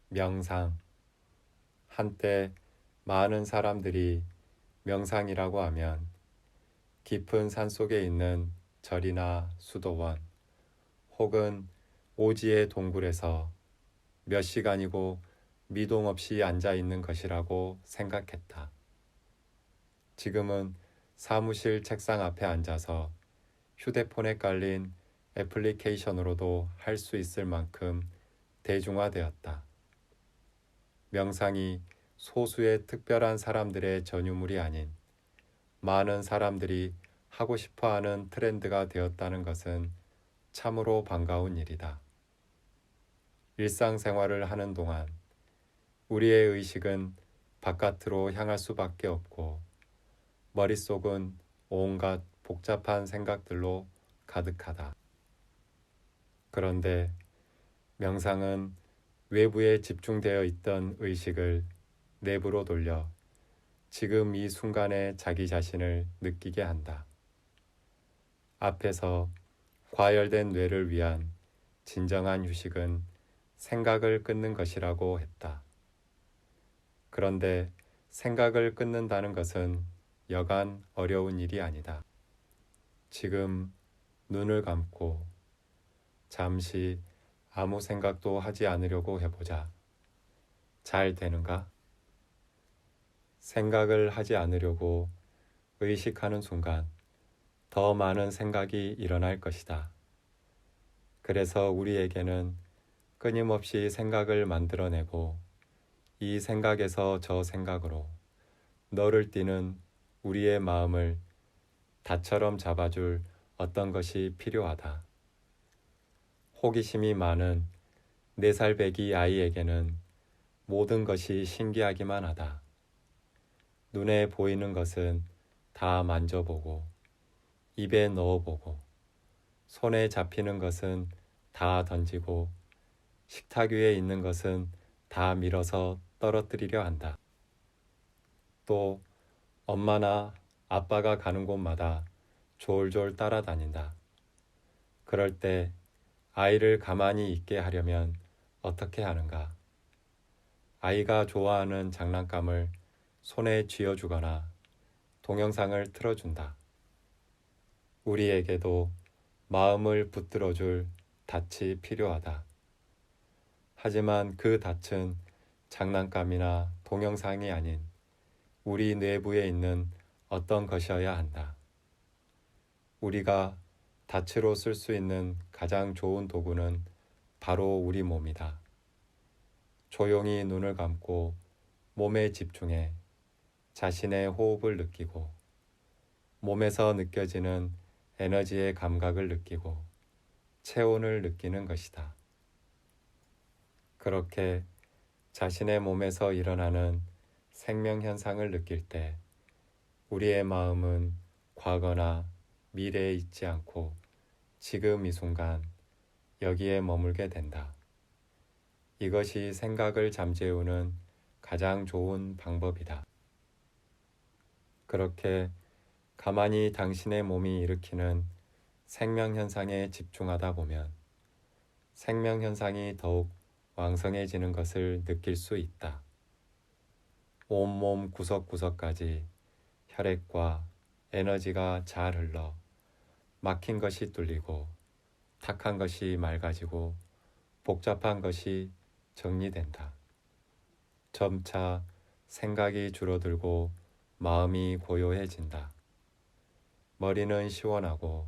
명상. 한때 많은 사람들이 명상이라고 하면 깊은 산속에 있는 절이나 수도원 혹은 오지의 동굴에서 몇 시간이고 미동 없이 앉아 있는 것이라고 생각했다. 지금은 사무실 책상 앞에 앉아서 휴대폰에 깔린 애플리케이션으로도 할 수 있을 만큼 대중화되었다. 명상이 소수의 특별한 사람들의 전유물이 아닌 많은 사람들이 하고 싶어하는 트렌드가 되었다는 것은 참으로 반가운 일이다. 일상생활을 하는 동안 우리의 의식은 바깥으로 향할 수밖에 없고 머릿속은 온갖 복잡한 생각들로 가득하다. 그런데 명상은 외부에 집중되어 있던 의식을 내부로 돌려 지금 이 순간에 자기 자신을 느끼게 한다. 앞에서 과열된 뇌를 위한 진정한 휴식은 생각을 끊는 것이라고 했다. 그런데 생각을 끊는다는 것은 여간 어려운 일이 아니다. 지금 눈을 감고 잠시 아무 생각도 하지 않으려고 해보자. 잘 되는가? 생각을 하지 않으려고 의식하는 순간 더 많은 생각이 일어날 것이다. 그래서 우리에게는 끊임없이 생각을 만들어내고 이 생각에서 저 생각으로 너를 띠는 우리의 마음을 닷처럼 잡아줄 어떤 것이 필요하다. 호기심이 많은 4살 배기 아이에게는 모든 것이 신기하기만 하다. 눈에 보이는 것은 다 만져보고 입에 넣어보고 손에 잡히는 것은 다 던지고 식탁 위에 있는 것은 다 밀어서 떨어뜨리려 한다. 또 엄마나 아빠가 가는 곳마다 졸졸 따라다닌다. 그럴 때 아이를 가만히 있게 하려면 어떻게 하는가? 아이가 좋아하는 장난감을 손에 쥐어주거나 동영상을 틀어준다. 우리에게도 마음을 붙들어줄 닻이 필요하다. 하지만 그 닻은 장난감이나 동영상이 아닌 우리 내부에 있는 어떤 것이어야 한다. 우리가 닻으로 쓸 수 있는 가장 좋은 도구는 바로 우리 몸이다. 조용히 눈을 감고 몸에 집중해 자신의 호흡을 느끼고 몸에서 느껴지는 에너지의 감각을 느끼고 체온을 느끼는 것이다. 그렇게 자신의 몸에서 일어나는 생명 현상을 느낄 때 우리의 마음은 과거나 미래에 있지 않고 지금 이 순간 여기에 머물게 된다. 이것이 생각을 잠재우는 가장 좋은 방법이다. 그렇게 가만히 당신의 몸이 일으키는 생명현상에 집중하다 보면 생명현상이 더욱 왕성해지는 것을 느낄 수 있다. 온몸 구석구석까지 혈액과 에너지가 잘 흘러 막힌 것이 뚫리고 탁한 것이 맑아지고 복잡한 것이 정리된다. 점차 생각이 줄어들고 마음이 고요해진다. 머리는 시원하고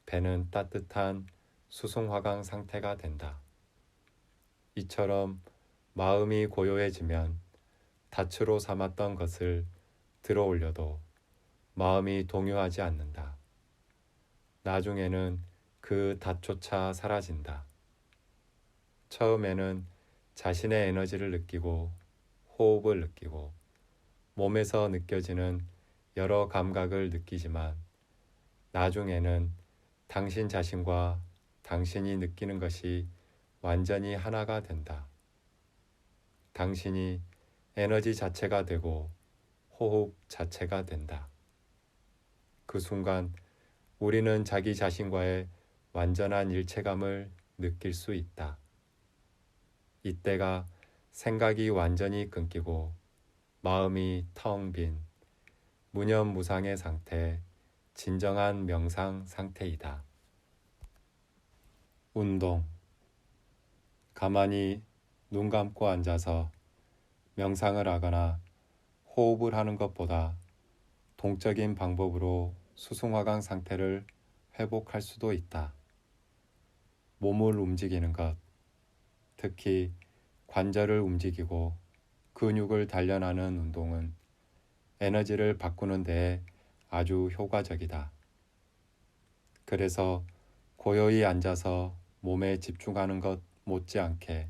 배는 따뜻한 수송화강 상태가 된다. 이처럼 마음이 고요해지면 닻으로 삼았던 것을 들어올려도 마음이 동요하지 않는다. 나중에는 그 닻조차 사라진다. 처음에는 자신의 에너지를 느끼고 호흡을 느끼고 몸에서 느껴지는 여러 감각을 느끼지만 나중에는 당신 자신과 당신이 느끼는 것이 완전히 하나가 된다. 당신이 에너지 자체가 되고 호흡 자체가 된다. 그 순간 우리는 자기 자신과의 완전한 일체감을 느낄 수 있다. 이때가 생각이 완전히 끊기고 마음이 텅 빈 무념무상의 상태, 진정한 명상 상태이다. 운동. 가만히 눈 감고 앉아서 명상을 하거나 호흡을 하는 것보다 동적인 방법으로 수승화강 상태를 회복할 수도 있다. 몸을 움직이는 것, 특히 관절을 움직이고 근육을 단련하는 운동은 에너지를 바꾸는 데 아주 효과적이다. 그래서 고요히 앉아서 몸에 집중하는 것 못지않게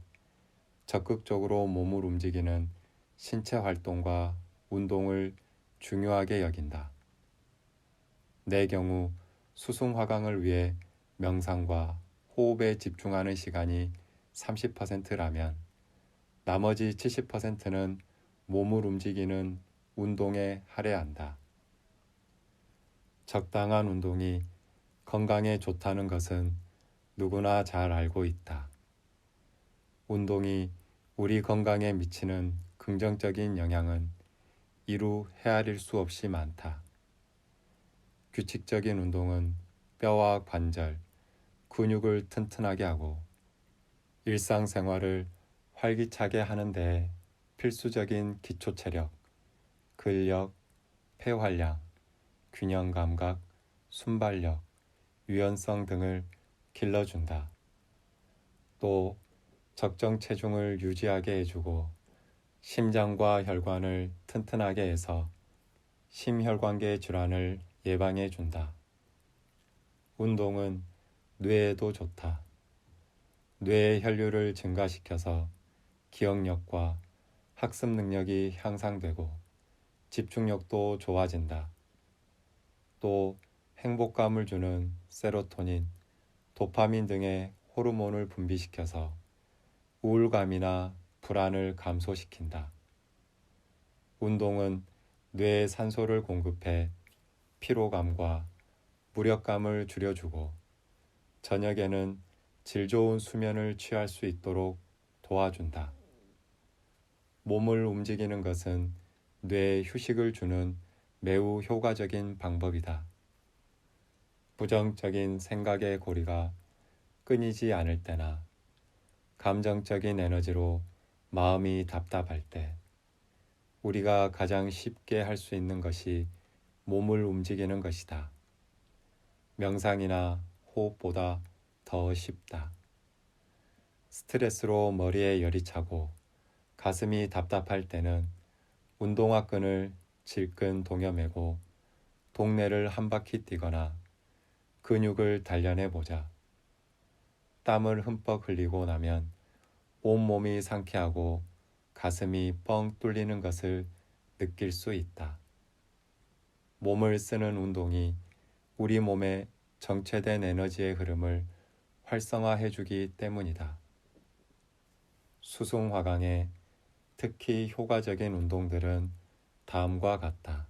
적극적으로 몸을 움직이는 신체 활동과 운동을 중요하게 여긴다. 내 경우 수승화강을 위해 명상과 호흡에 집중하는 시간이 30%라면 나머지 70%는 몸을 움직이는 운동에 할애한다. 적당한 운동이 건강에 좋다는 것은 누구나 잘 알고 있다. 운동이 우리 건강에 미치는 긍정적인 영향은 이루 헤아릴 수 없이 많다. 규칙적인 운동은 뼈와 관절, 근육을 튼튼하게 하고 일상생활을 활기차게 하는 데 필수적인 기초체력, 근력, 폐활량, 균형감각, 순발력, 유연성 등을 길러준다. 또 적정 체중을 유지하게 해주고 심장과 혈관을 튼튼하게 해서 심혈관계 질환을 예방해 준다. 운동은 뇌에도 좋다. 뇌의 혈류를 증가시켜서 기억력과 학습 능력이 향상되고 집중력도 좋아진다. 또 행복감을 주는 세로토닌, 도파민 등의 호르몬을 분비시켜서 우울감이나 불안을 감소시킨다. 운동은 뇌에 산소를 공급해 피로감과 무력감을 줄여주고 저녁에는 질 좋은 수면을 취할 수 있도록 도와준다. 몸을 움직이는 것은 뇌에 휴식을 주는 매우 효과적인 방법이다. 부정적인 생각의 고리가 끊이지 않을 때나 감정적인 에너지로 마음이 답답할 때 우리가 가장 쉽게 할 수 있는 것이 몸을 움직이는 것이다. 명상이나 호흡보다 더 쉽다. 스트레스로 머리에 열이 차고 가슴이 답답할 때는 운동화 끈을 질끈 동여매고 동네를 한 바퀴 뛰거나 근육을 단련해 보자. 땀을 흠뻑 흘리고 나면 온몸이 상쾌하고 가슴이 뻥 뚫리는 것을 느낄 수 있다. 몸을 쓰는 운동이 우리 몸의 정체된 에너지의 흐름을 활성화해 주기 때문이다. 수승화강의 특히 효과적인 운동들은 다음과 같다.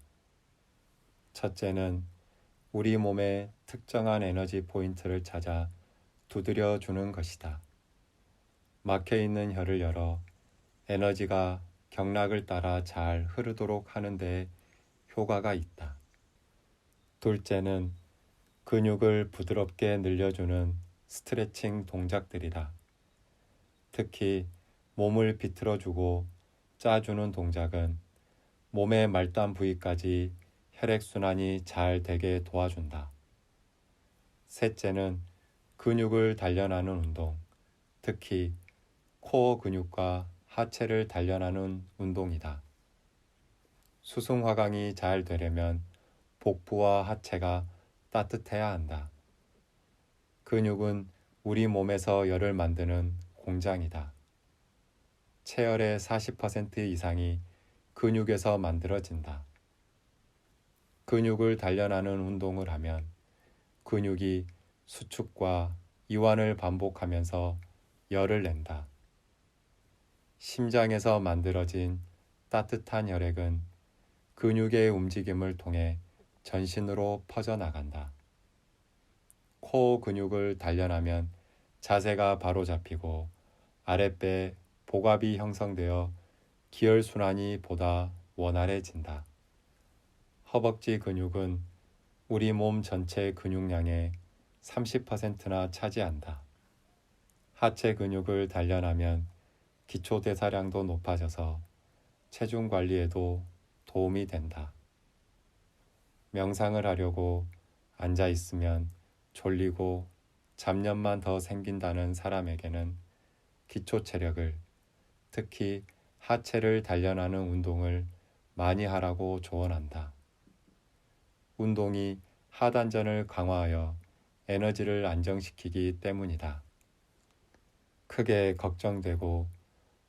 첫째는 우리 몸의 특정한 에너지 포인트를 찾아 두드려 주는 것이다. 막혀있는 혈을 열어 에너지가 경락을 따라 잘 흐르도록 하는 데 효과가 있다. 둘째는 근육을 부드럽게 늘려주는 스트레칭 동작들이다. 특히 몸을 비틀어주고 짜주는 동작은 몸의 말단 부위까지 혈액순환이 잘 되게 도와준다. 셋째는 근육을 단련하는 운동, 특히 코어 근육과 하체를 단련하는 운동이다. 수승화강이 잘 되려면 복부와 하체가 따뜻해야 한다. 근육은 우리 몸에서 열을 만드는 공장이다. 체열의 40% 이상이 근육에서 만들어진다. 근육을 단련하는 운동을 하면 근육이 수축과 이완을 반복하면서 열을 낸다. 심장에서 만들어진 따뜻한 혈액은 근육의 움직임을 통해 전신으로 퍼져나간다. 코어 근육을 단련하면 자세가 바로 잡히고 아랫배 복압이 형성되어 기혈순환이 보다 원활해진다. 허벅지 근육은 우리 몸 전체 근육량의 30%나 차지한다. 하체 근육을 단련하면 기초대사량도 높아져서 체중 관리에도 도움이 된다. 명상을 하려고 앉아 있으면 졸리고 잡념만 더 생긴다는 사람에게는 기초 체력을, 특히 하체를 단련하는 운동을 많이 하라고 조언한다. 운동이 하단전을 강화하여 에너지를 안정시키기 때문이다. 크게 걱정되고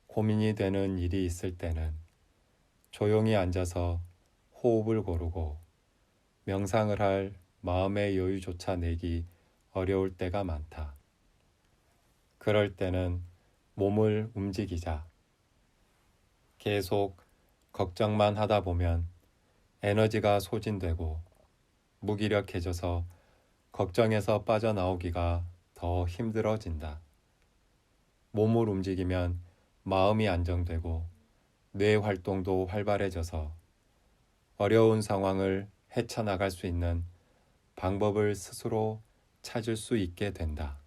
고민이 되는 일이 있을 때는 조용히 앉아서 호흡을 고르고 명상을 할 마음의 여유조차 내기 어려울 때가 많다. 그럴 때는 몸을 움직이자. 계속 걱정만 하다 보면 에너지가 소진되고 무기력해져서 걱정에서 빠져나오기가 더 힘들어진다. 몸을 움직이면 마음이 안정되고 뇌 활동도 활발해져서 어려운 상황을 헤쳐나갈 수 있는 방법을 스스로 찾을 수 있게 된다.